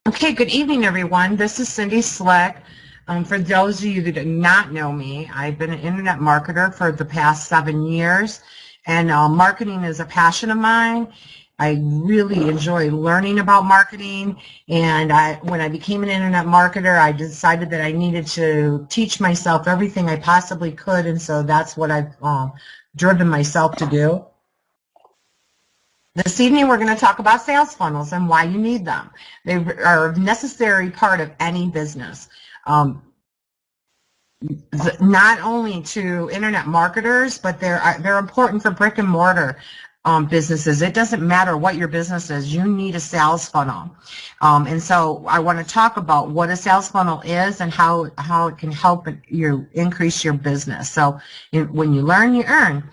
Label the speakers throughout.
Speaker 1: Okay, good evening, everyone. This is Cindy Slick. For those of you that do not know me, I've been an internet marketer for the past 7 years, and marketing is a passion of mine. I really enjoy learning about marketing, and when I became an internet marketer, I decided that I needed to teach myself everything I possibly could, and so that's what I've driven myself to do. This evening we're going to talk about sales funnels and why you need them. They are a necessary part of any business. Not only to internet marketers, but they're important for brick and mortar businesses. It doesn't matter what your business is, you need a sales funnel. And so I want to talk about what a sales funnel is and how it can help you increase your business. So when you learn, you earn.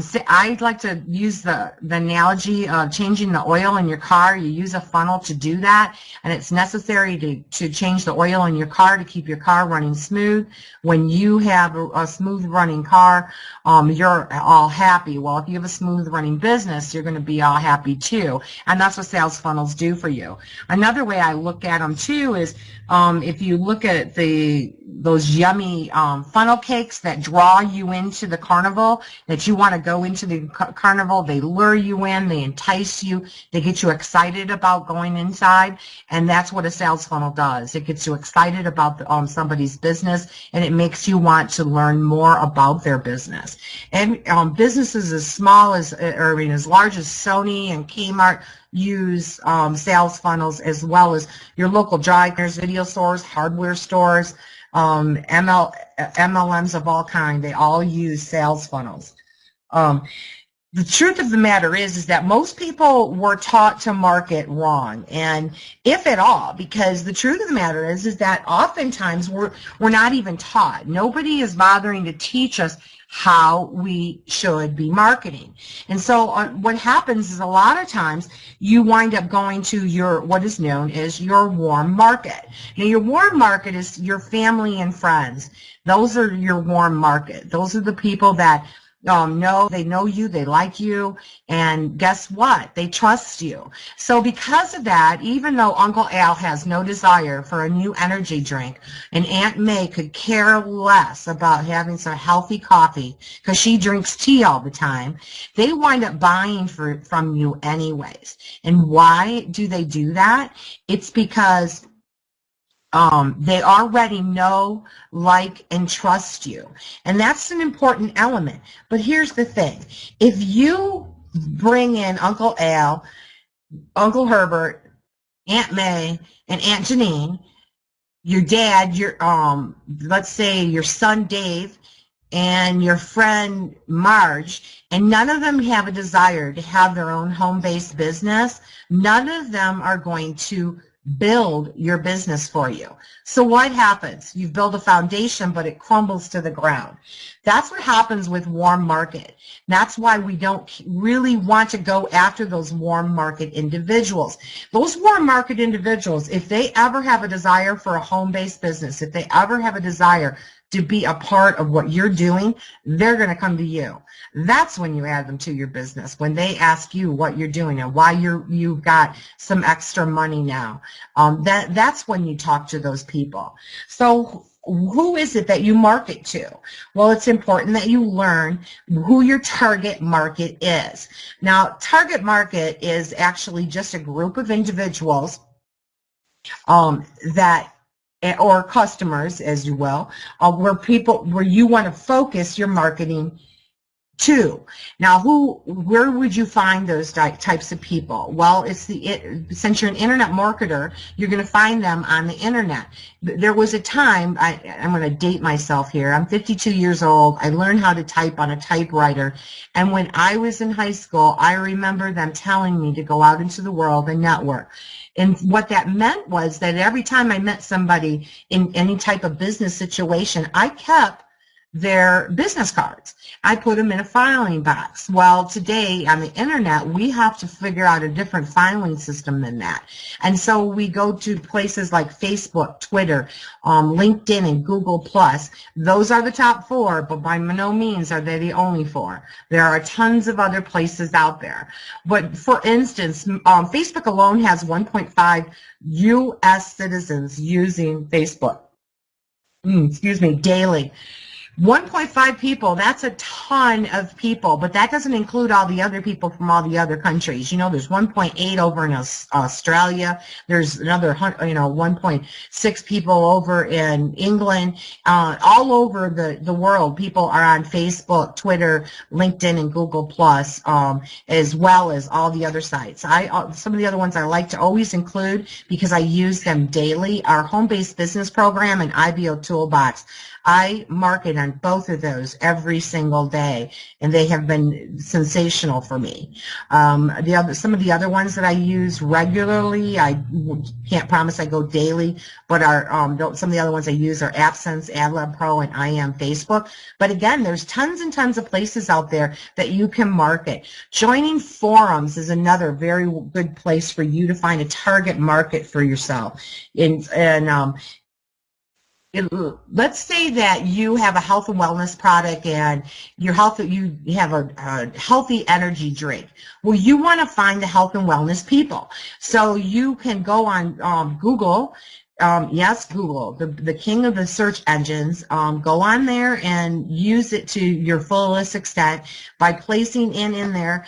Speaker 1: So I'd like to use the analogy of changing the oil in your car. You use a funnel to do that, and it's necessary to change the oil in your car to keep your car running smooth. When you have a smooth running car, you're all happy. Well, if you have a smooth running business, you're going to be all happy too, and that's what sales funnels do for you. Another way I look at them too is if you look at those yummy funnel cakes that draw you into the carnival, that you want to go into the carnival, they lure you in, they entice you, they get you excited about going inside, and that's what a sales funnel does. It gets you excited about somebody's business, and it makes you want to learn more about their business. And businesses as small as, or as large as Sony and Kmart use sales funnels, as well as your local dry cleaners, video stores, hardware stores, MLMs of all kind. They all use sales funnels. The truth of the matter is that most people were taught to market wrong, and if at all, because the truth of the matter is that oftentimes we're not even taught. Nobody is bothering to teach us how we should be marketing. And so what happens is a lot of times you wind up going to what is known as your warm market. Now, your warm market is your family and friends. Those are your warm market. Those are the people that they know you, they like you, and guess what? They trust you. So because of that, even though Uncle Al has no desire for a new energy drink, and Aunt May could care less about having some healthy coffee because she drinks tea all the time, they wind up buying from you anyways. And why do they do that? It's because they already know, like, and trust you. And that's an important element. But here's the thing. If you bring in Uncle Al, Uncle Herbert, Aunt May, and Aunt Janine, your dad, let's say your son Dave, and your friend Marge, and none of them have a desire to have their own home-based business, none of them are going to build your business for you. So what happens? You've built a foundation, but it crumbles to the ground. That's what happens with warm market. That's why we don't really want to go after those warm market individuals. Those warm market individuals, if they ever have a desire for a home-based business, if they ever have a desire to be a part of what you're doing, they're going to come to you. That's when you add them to your business, when they ask you what you're doing and why you've got some extra money now. That's when you talk to those people. So who is it that you market to? Well, it's important that you learn who your target market is. Now, target market is actually just a group of individuals or customers, as you will, where you want to focus your marketing to. Now, where would you find those types of people? Well, since you're an internet marketer, you're going to find them on the internet. There was a time, I'm going to date myself here, I'm 52 years old, I learned how to type on a typewriter, and when I was in high school, I remember them telling me to go out into the world and network. And what that meant was that every time I met somebody in any type of business situation, I kept their business cards. I put them in a filing box. Well, today on the internet, we have to figure out a different filing system than that. And so we go to places like Facebook, Twitter, LinkedIn, and Google+. Those are the top 4, but by no means are they the only 4. There are tons of other places out there. But for instance, Facebook alone has 1.5 U.S. citizens using Facebook. Excuse me, daily. 1.5 people, that's a ton of people, but that doesn't include all the other people from all the other countries. You know, there's 1.8 over in Australia. There's another, 1.6 people over in England. All over the world, people are on Facebook, Twitter, LinkedIn, and Google+, as well as all the other sites. Some of the other ones I like to always include because I use them daily are Home-Based Business Program and IBO Toolbox. I market on both of those every single day, and they have been sensational for me. Some of the other ones that I use regularly, I can't promise I go daily, but some of the other ones I use are AppSense, AdLab Pro, and I Am Facebook. But again, there's tons and tons of places out there that you can market. Joining forums is another very good place for you to find a target market for yourself. Let's say that you have a health and wellness product and you have a healthy energy drink. Well, you want to find the health and wellness people. So you can go on Google. Yes, Google, the king of the search engines. Go on there and use it to your fullest extent by placing in there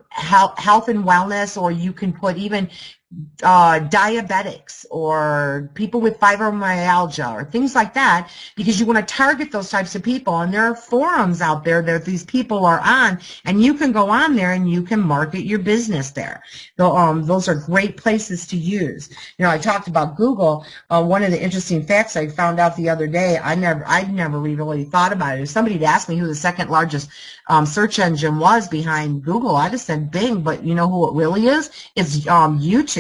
Speaker 1: health and wellness, or you can put even diabetics or people with fibromyalgia or things like that, because you want to target those types of people. And there are forums out there that these people are on, and you can go on there and you can market your business there. So, those are great places to use. You know, I talked about Google. One of the interesting facts I found out the other day, I'd never really thought about it. If somebody had asked me who the second largest search engine was behind Google, I'd have said Bing, but you know who it really is? It's YouTube.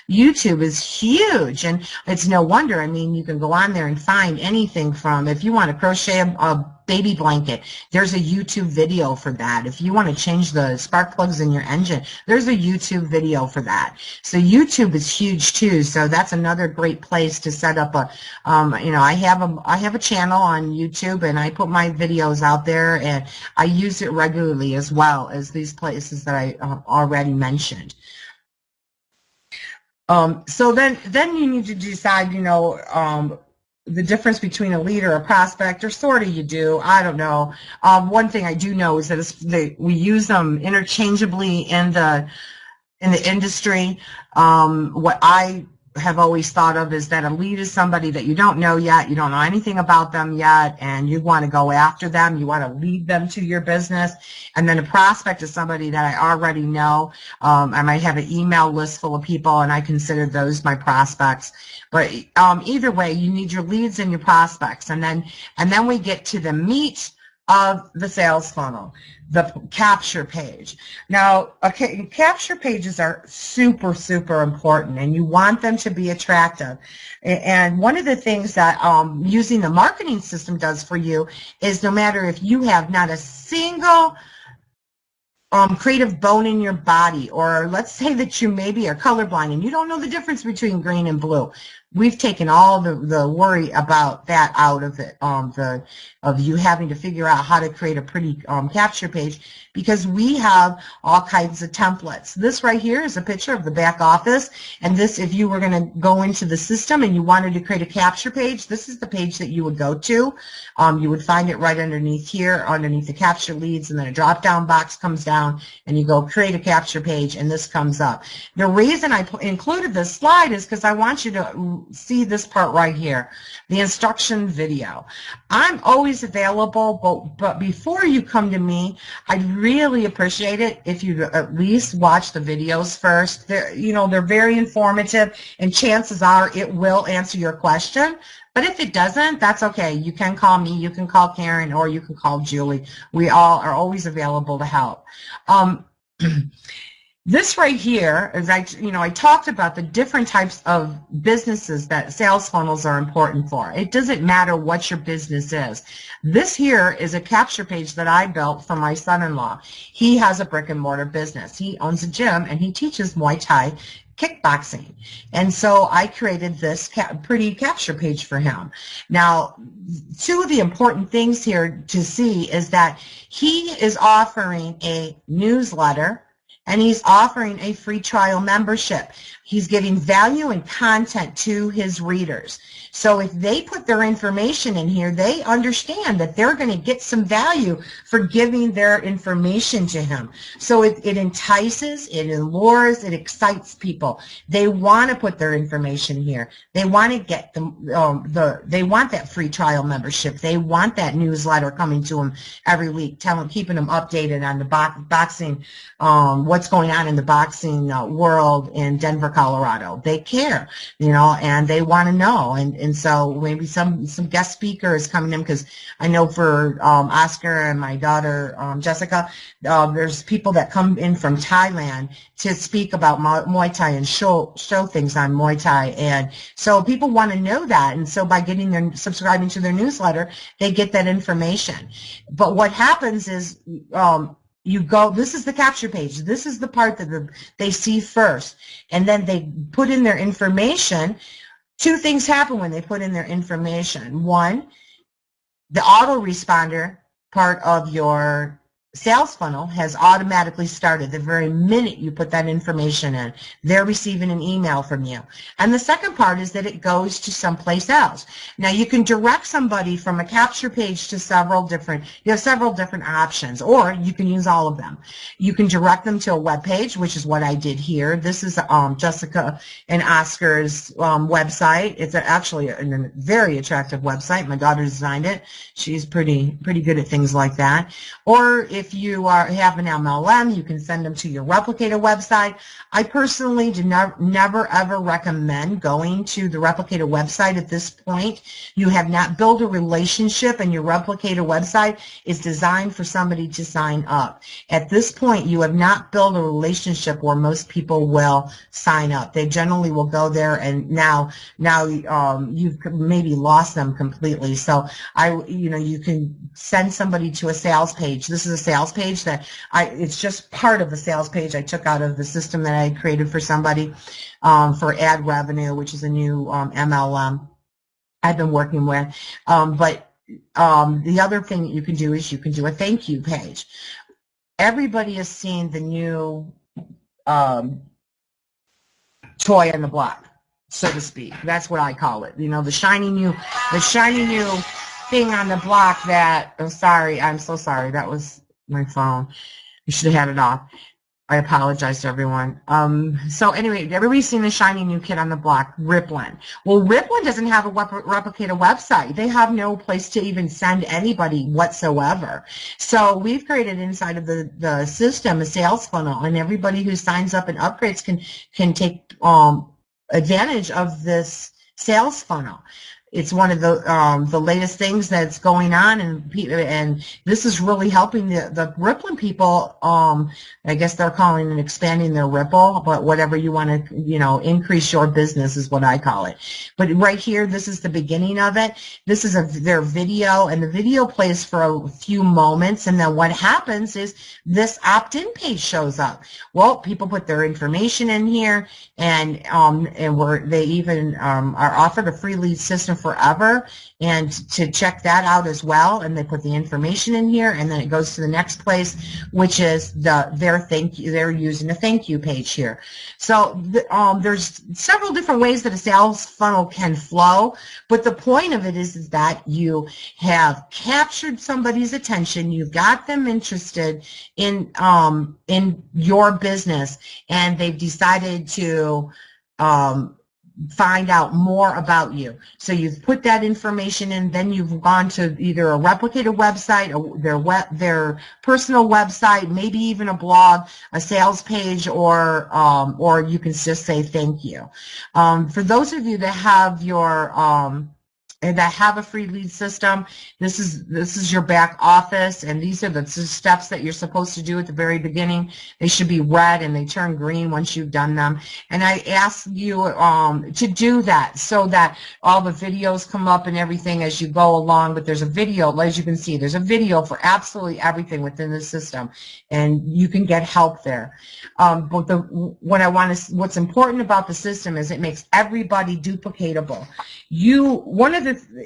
Speaker 1: YouTube is huge, and it's no wonder. I mean, you can go on there and find anything from, if you want to crochet a baby blanket, there's a YouTube video for that. If you want to change the spark plugs in your engine, there's a YouTube video for that. So YouTube is huge too. So that's another great place to set up a, I have a channel on YouTube, and I put my videos out there, and I use it regularly as well as these places that I already mentioned. So then you need to decide, the difference between a lead or a prospect, or sort of you do. I don't know. One thing I do know is that we use them interchangeably in the industry. What I have always thought of is that a lead is somebody that you don't know yet, you don't know anything about them yet, and you want to go after them, you want to lead them to your business. And then a prospect is somebody that I already know. I might have an email list full of people, and I consider those my prospects. But either way, you need your leads and your prospects, and then we get to the meat of the sales funnel, the capture page. Now, okay, capture pages are super, super important, and you want them to be attractive. And one of the things that using the marketing system does for you is, no matter if you have not a single creative bone in your body, or let's say that you maybe are colorblind and you don't know the difference between green and blue. We've taken all the worry about that out of it, of you having to figure out how to create a pretty capture page, because we have all kinds of templates. This right here is a picture of the back office, and this, if you were going to go into the system and you wanted to create a capture page, this is the page that you would go to. You would find it right underneath here, underneath the capture leads, and then a drop-down box comes down, and you go create a capture page, and this comes up. The reason I included this slide is because I want you to see this part right here, the instruction video. I'm always available, but before you come to me, I'd really appreciate it if you at least watch the videos first. They're very informative, and chances are it will answer your question. But if it doesn't, that's okay. You can call me, you can call Karen, or you can call Julie. We all are always available to help. This right here is, I talked about the different types of businesses that sales funnels are important for. It doesn't matter what your business is. This here is a capture page that I built for my son-in-law. He has a brick and mortar business. He owns a gym and he teaches Muay Thai kickboxing. And so I created this pretty capture page for him. Now, two of the important things here to see is that he is offering a newsletter and he's offering a free trial membership. He's giving value and content to his readers. So if they put their information in here, they understand that they're going to get some value for giving their information to him. So it entices, it allures, it excites people. They want to put their information here. They want to get they want that free trial membership. They want that newsletter coming to them every week, keeping them updated on the boxing, what's going on in the boxing world in Denver, Colorado. They care, and they want to know. And so maybe some guest speakers coming in, because I know for Oscar and my daughter Jessica, there's people that come in from Thailand to speak about Muay Thai and show things on Muay Thai. And so people want to know that. And so by subscribing to their newsletter, they get that information. But what happens is, this is the capture page. This is the part that they see first. And then they put in their information. Two things happen when they put in their information. One, the autoresponder part of your sales funnel has automatically started the very minute you put that information in. They're receiving an email from you. And the second part is that it goes to someplace else. Now you can direct somebody from a capture page to several different options, or you can use all of them. You can direct them to a web page, which is what I did here. This is Jessica and Oscar's website. It's actually a very attractive website. My daughter designed it. She's pretty good at things like that. Or if you have an MLM, you can send them to your Replicator website. I personally do never ever recommend going to the Replicator website at this point. You have not built a relationship, and your Replicator website is designed for somebody to sign up. At this point, you have not built a relationship where most people will sign up. They generally will go there, and now you've maybe lost them completely. So you can send somebody to a sales page. This is a sales page that it's just part of the sales page I took out of the system that I created for somebody for ad revenue, which is a new MLM I've been working with. But the other thing that you can do is you can do a thank you page. Everybody has seen the new toy on the block, so to speak. That's what I call it. The shiny new thing on the block that, I'm so sorry, that was my phone. I should have had it off. I apologize to everyone. So anyway, everybody's seen the shiny new kid on the block, Rippln. Well, Rippln doesn't have a Replicator website. They have no place to even send anybody whatsoever. So we've created inside of the system a sales funnel, and everybody who signs up and upgrades can take advantage of this sales funnel. It's one of the latest things that's going on, and this is really helping the Rippln people. I guess they're calling it expanding their Ripple, but whatever you want to, increase your business is what I call it. But right here, this is the beginning of it. This is their video, and the video plays for a few moments, and then what happens is this opt-in page shows up. Well, people put their information in here, and they even are offered a free Lead System Forever, and to check that out as well, and they put the information in here, and then it goes to the next place, which is they're using a thank you page here. So there's several different ways that a sales funnel can flow, but the point of it is that you have captured somebody's attention, you've got them interested in your business, and they've decided to find out more about you. So you've put that information in, then you've gone to either a Replicator website, or their personal website, maybe even a blog, a sales page, or you can just say thank you. For those of you that have your that have a free lead system. This is your back office, and these are the steps that you're supposed to do at the very beginning. They should be red and they turn green once you've done them. And I ask you to do that so that all the videos come up and everything as you go along. But there's a video, as you can see, there's a video for absolutely everything within the system, and you can get help there. But what's important about the system is it makes everybody duplicatable.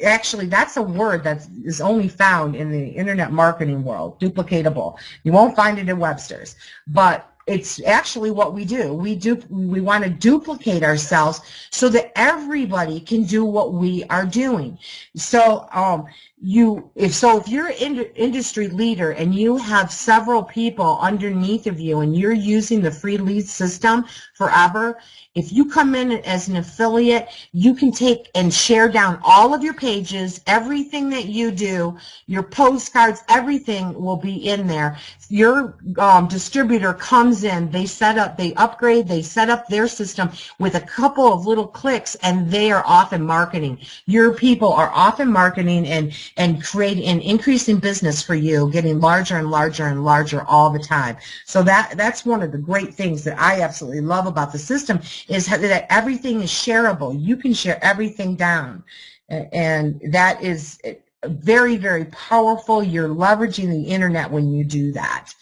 Speaker 1: Actually, that's a word that is only found in the internet marketing world, duplicatable. You won't find it in Webster's, but it's actually what we do. We want to duplicate ourselves so that everybody can do what we are doing. So if you're an industry leader and you have several people underneath of you and you're using the free lead system forever, if you come in as an affiliate, you can take and share down all of your pages, everything that you do, your postcards, everything will be in there. Your distributor comes in, they upgrade, they set up their system with a couple of little clicks, and they are off in marketing. Your people are off in marketing and creating an increasing business for you, getting larger and larger and larger all the time. So that's one of the great things that I absolutely love about the system, is that everything is shareable. You can share everything down, and that is very, very powerful. You're leveraging the internet when you do that.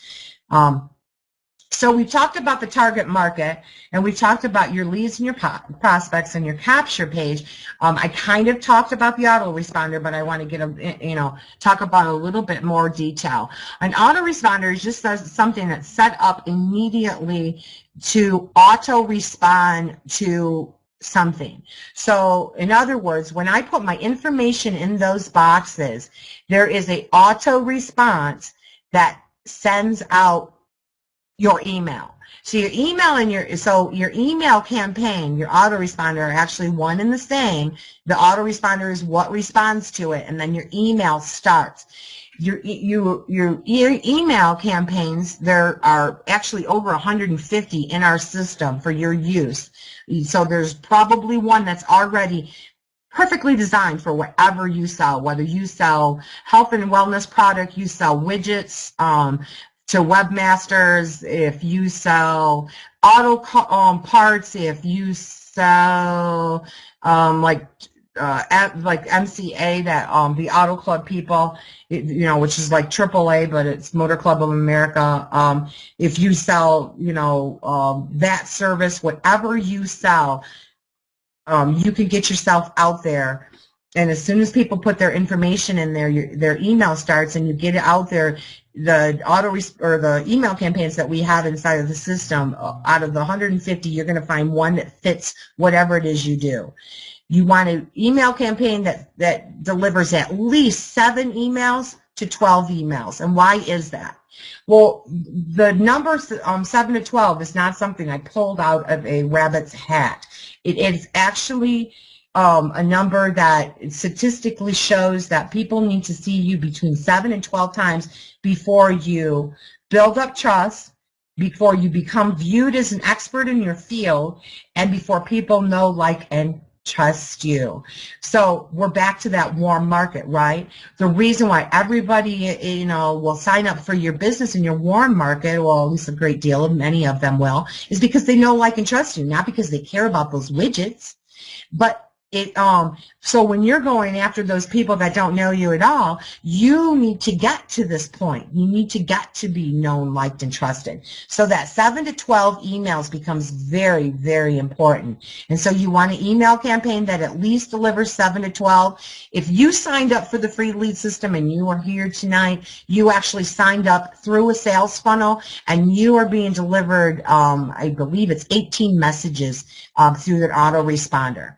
Speaker 1: So we talked about the target market, and we talked about your leads and your prospects and your capture page. I kind of talked about the autoresponder, but I want to talk about a little bit more detail. An autoresponder is just something that's set up immediately to auto-respond to something. So in other words, when I put my information in those boxes, there is a auto response that sends out your email. So your email and your email campaign, your autoresponder are actually one and the same. The autoresponder is what responds to it, and then your email starts. Your email campaigns, there are actually over 150 in our system for your use. So there's probably one that's already perfectly designed for whatever you sell, whether you sell health and wellness product, you sell widgets to webmasters, if you sell auto parts, if you sell like MCA, that the Auto Club people, which is like AAA, but it's Motor Club of America. If you sell, that service, whatever you sell, you can get yourself out there. And as soon as people put their information in there, their email starts, and you get it out there. The email campaigns that we have inside of the system, out of the 150, you're going to find one that fits whatever it is you do. You want an email campaign that delivers at least 7 emails to 12 emails. And why is that? Well, the number 7 to 12 is not something I pulled out of a rabbit's hat. It is actually a number that statistically shows that people need to see you between 7 and 12 times before you build up trust, before you become viewed as an expert in your field, and before people know, like, and trust you. So we're back to that warm market, right? The reason why everybody, will sign up for your business in your warm market, well, at least a great deal of many of them will, is because they know, like, and trust you, not because they care about those widgets. But so when you're going after those people that don't know you at all, you need to get to this point. You need to get to be known, liked, and trusted. So that 7 to 12 emails becomes very, very important. And so you want an email campaign that at least delivers 7 to 12. If you signed up for the free lead system and you are here tonight, you actually signed up through a sales funnel, and you are being delivered, I believe it's 18 messages through the autoresponder.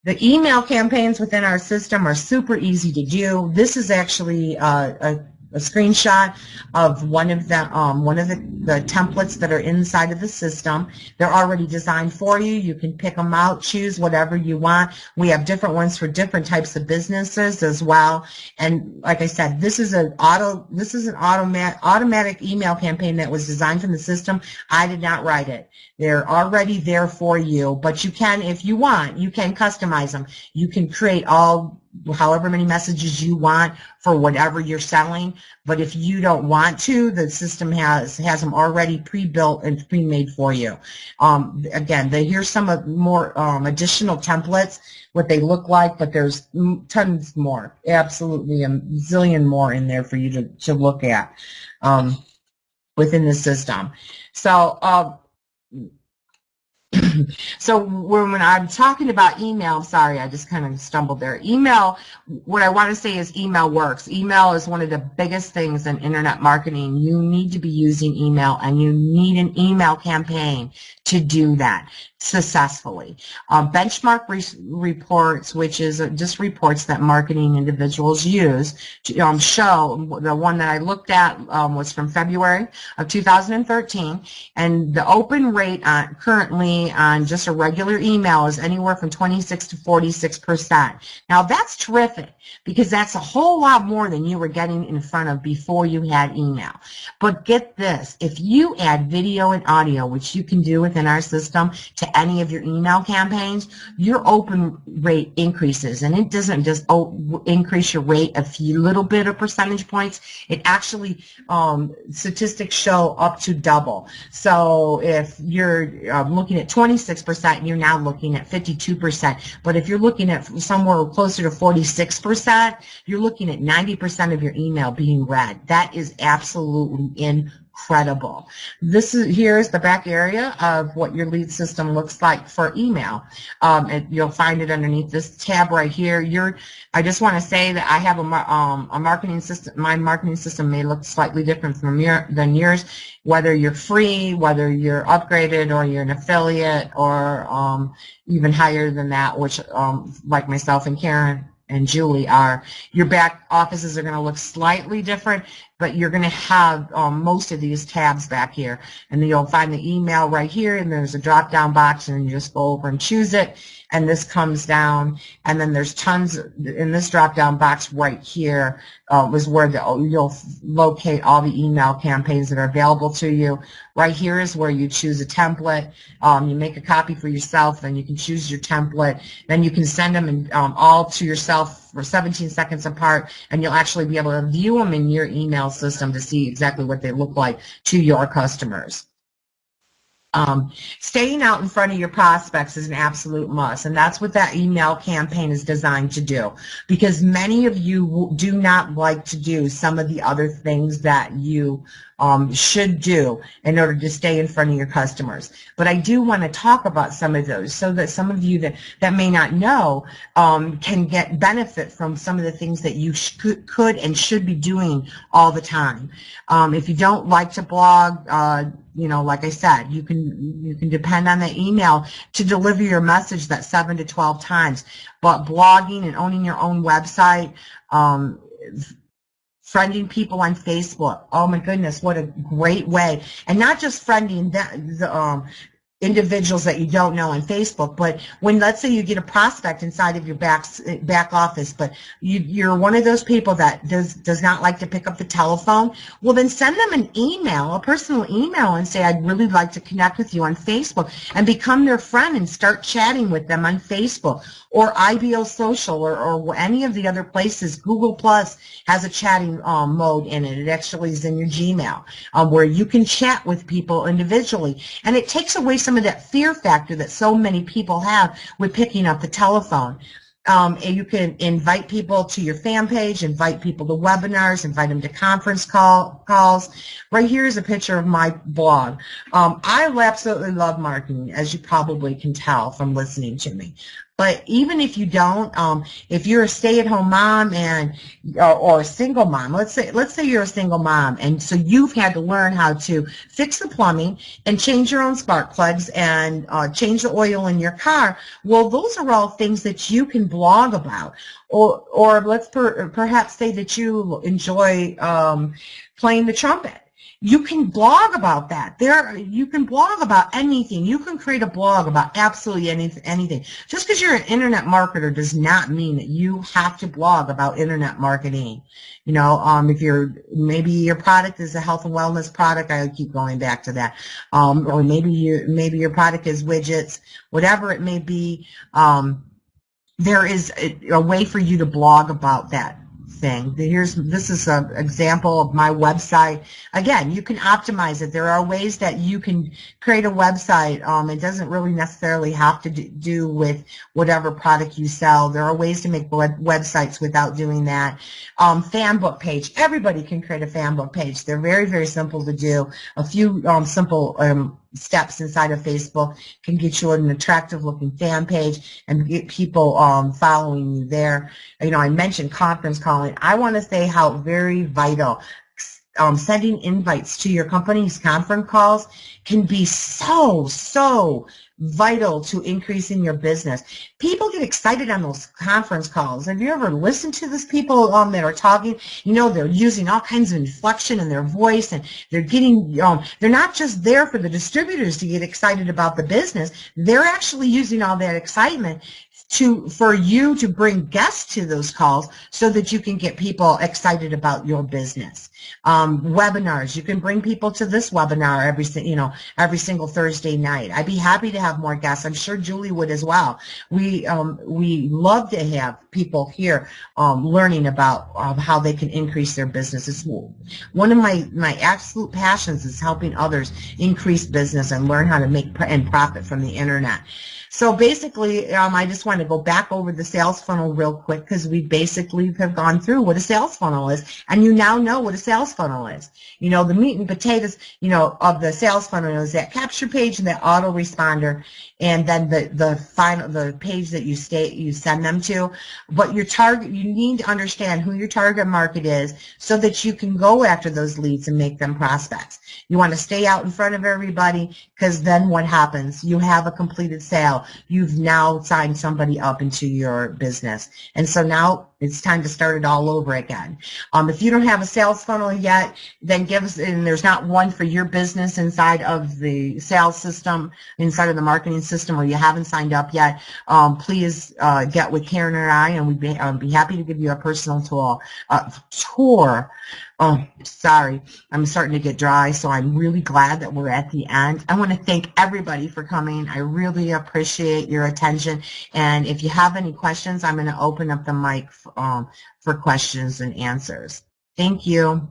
Speaker 1: The email campaigns within our system are super easy to do. This is actually a screenshot of one of the templates that are inside of the system. They're already designed for you. You can pick them out, choose whatever you want. We have different ones for different types of businesses as well. And like I said, this is an automatic email campaign that was designed from the system. I did not write it. They're already there for you, but you can, if you want, you can customize them. You can create all however many messages you want for whatever you're selling. But if you don't want to, the system has them already pre-built and pre-made for you. Again, here's some more additional templates, what they look like, but there's tons more, absolutely a zillion more in there for you to look at within the system. So so when I'm talking about email, I'm sorry, I just kind of stumbled there. Email, what I want to say is email works. Email is one of the biggest things in internet marketing. You need to be using email, and you need an email campaign to do that successfully. Benchmark reports, which is just reports that marketing individuals use, to show, the one that I looked at was from February of 2013, and the open rate currently on just a regular email is anywhere from 26 to 46%. Now that's terrific, because that's a whole lot more than you were getting in front of before you had email. But get this, if you add video and audio, which you can do within our system, to any of your email campaigns, your open rate increases. And it doesn't just increase your rate a few little bit of percentage points. It actually, statistics show up to double. So if you're looking at 26%, you're now looking at 52%. But if you're looking at somewhere closer to 46%, you're looking at 90% of your email being read. That is absolutely incredible. Here's the back area of what your lead system looks like for email. You'll find it underneath this tab right here. I just want to say that I have a marketing system. My marketing system may look slightly different than yours, whether you're free, whether you're upgraded, or you're an affiliate, or even higher than that, which like myself and Karen and Julie are. Your back offices are going to look slightly different, but you're going to have most of these tabs back here. And then you'll find the email right here, and there's a drop-down box, and you just go over and choose it, and this comes down. And then there's tons in this drop-down box right here is where you'll locate all the email campaigns that are available to you. Right here is where you choose a template. You make a copy for yourself, and you can choose your template. Then you can send them all to yourself for 17 seconds apart, and you'll actually be able to view them in your email system to see exactly what they look like to your customers. Staying out in front of your prospects is an absolute must, and that's what that email campaign is designed to do, because many of you do not like to do some of the other things that you should do in order to stay in front of your customers. But I do want to talk about some of those, so that some of you that may not know can get benefit from some of the things that you could and should be doing all the time. If you don't like to blog, like I said, you can depend on the email to deliver your message that 7 to 12 times. But blogging and owning your own website, friending people on Facebook, oh my goodness, what a great way. And not just friending the individuals that you don't know on Facebook, but when, let's say, you get a prospect inside of your back office, but you're one of those people that does not like to pick up the telephone, well, then send them an email, a personal email, and say, I'd really like to connect with you on Facebook, and become their friend and start chatting with them on Facebook, or IBO Social, or any of the other places. Google Plus has a chatting mode in it. It actually is in your Gmail, where you can chat with people individually, and it takes away some of that fear factor that so many people have with picking up the telephone. And you can invite people to your fan page, invite people to webinars, invite them to conference calls. Right here is a picture of my blog. I absolutely love marketing, as you probably can tell from listening to me. But even if you don't, if you're a stay-at-home mom or a single mom, let's say you're a single mom, and so you've had to learn how to fix the plumbing and change your own spark plugs and change the oil in your car. Well, those are all things that you can blog about, or let's perhaps say that you enjoy playing the trumpet. You can blog about that. You can blog about anything. You can create a blog about absolutely anything. Just because you're an internet marketer does not mean that you have to blog about internet marketing. If maybe your product is a health and wellness product, I keep going back to that. Or maybe your product is widgets, whatever it may be. there is a way for you to blog about that thing. This is an example of my website. Again, you can optimize it. There are ways that you can create a website. It doesn't really necessarily have to do with whatever product you sell. There are ways to make websites without doing that. Fan book page. Everybody can create a fan book page. They're very, very simple to do. A few simple steps inside of Facebook can get you an attractive looking fan page and get people following you there. You know, I mentioned conference calling. I want to say how very vital sending invites to your company's conference calls can be so vital to increasing your business. People get excited on those conference calls. Have you ever listened to these people that are talking? You know, they're using all kinds of inflection in their voice, and they're getting, they're not just there for the distributors to get excited about the business. They're actually using all that excitement for you to bring guests to those calls so that you can get people excited about your business. Webinars, you can bring people to this webinar every single Thursday night. I'd be happy to have more guests. I'm sure Julie would as well. We love to have people here learning about how they can increase their business. It's one of my absolute passions is helping others increase business and learn how to make and profit from the internet. So basically, I just want to go back over the sales funnel real quick because we basically have gone through what a sales funnel is, and you now know what a sales funnel is. You know, the meat and potatoes, of the sales funnel is that capture page and that autoresponder, and then the page that you send them to. But you need to understand who your target market is so that you can go after those leads and make them prospects. You want to stay out in front of everybody because then what happens? You have a completed sale. You've now signed somebody up into your business. And so now it's time to start it all over again. If you don't have a sales funnel yet, then and there's not one for your business inside of the sales system, inside of the marketing system, or you haven't signed up yet, please get with Karen or I, and we'd be happy to give you a personal tour. Oh, sorry, I'm starting to get dry, so I'm really glad that we're at the end. I want to thank everybody for coming. I really appreciate your attention, and if you have any questions, I'm going to open up the mic for questions and answers. Thank you.